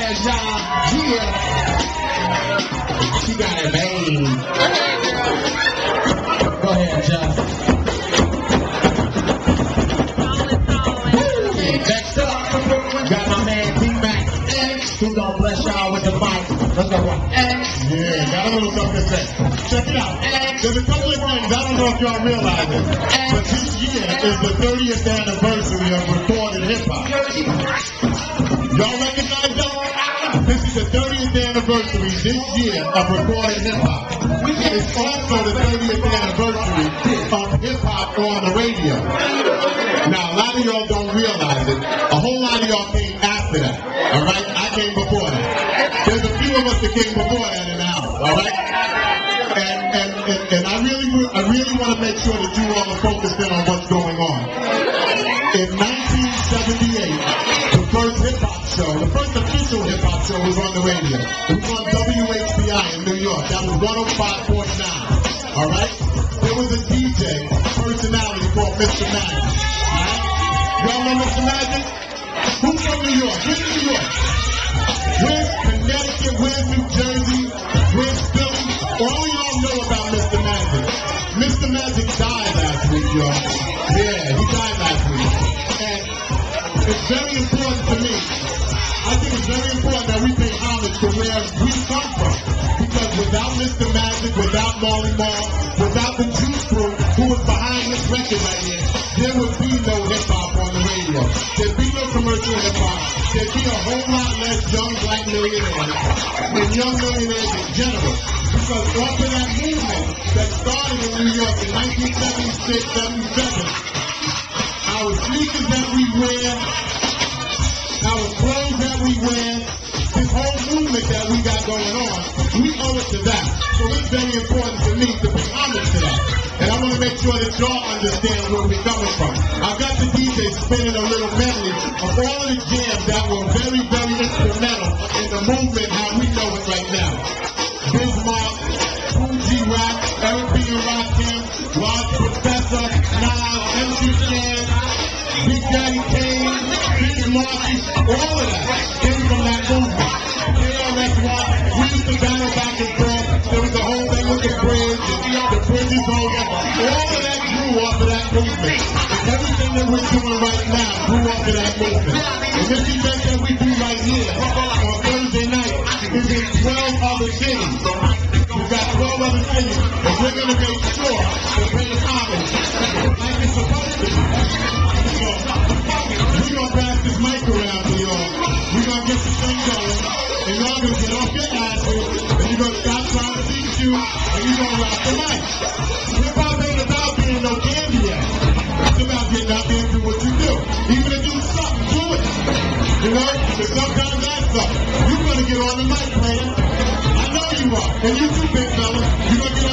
ahead, John. Yeah. She got it made. Go ahead, John. Next up, got my man D-Mac X, who gonna bless y'all with the mic. Let's go. Yeah, got a little something to say. Check it out. There's a couple of things, I don't know if y'all realize it, but this year is the 30th anniversary of recorded hip-hop. Y'all recognize that? This is the 30th anniversary this year of recorded hip-hop. It's also the 30th anniversary of hip-hop on the radio. Now, a lot of y'all don't realize it. A whole lot of y'all came after that, all right? I came before that. There's a few of us that came before that in the house, all right? And I really want to make sure that you all are focused in on what's going on. In 1978, the first hip-hop show, the first official hip-hop show was on the radio. It was on WHBI in New York. That was 105.9, all right? There was a DJ personality called Mr. Magic, all right? Y'all know Mr. Magic? Who's from New York? Where's New York? Where's Connecticut? Where's New Jersey? Where's Philly? All y'all know about Mr. Magic. Mr. Magic died last week, y'all. Yeah, he died last week. And it's very important to me. I think it's very important that we pay homage to where we come from. Because without Mr. Magic, without Marley Marl, without the Juice Crew, who was behind this record right here, there would be no hip-hop on the radio. There'd be no commercial hip-hop. There'd be a whole lot less young black millionaires and young millionaires in general. Because after that movement that started in New York in 1976, 77, our sneakers that we wear, our clothes that we wear, this whole movement that we got going on, we owe it to that. So it's very important to me to pay homage to that. And I want to make sure that y'all understand where we're coming from. I've got the DJ spinning a little medley of all of the jams that were very, very instrumental in the movement how we know it right now. Bismarck, Kool G Rap, Eric B. and Rakim, Rod Professor, Nas, MC Shan, Big Daddy Kane, Big Marty, all of that came from that movement. KRS-One, we used to battle back and forth. There was a whole thing with the bridge, the bridge is over. All of that grew off of that movement. And everything that we're doing right now grew off of that movement. And this event that we do right here on Thursday night is in 12 other cities. We've got 12 other cities, and we're going to make sure that we're in homage like it's supposed to be. So, we're going to pass this mic around to y'all. We're going to get this thing going, and y'all going to get off your asses, and you're going to stop trying to beat you, and you're going to rock the mic. Hip-hop ain't about being no candy yet. It's about getting out there and do what you do. Even if you suck, do it. You know, because sometimes that's something. You're going to get on the mic, man. I know you are. And you too, big fella. You're going to get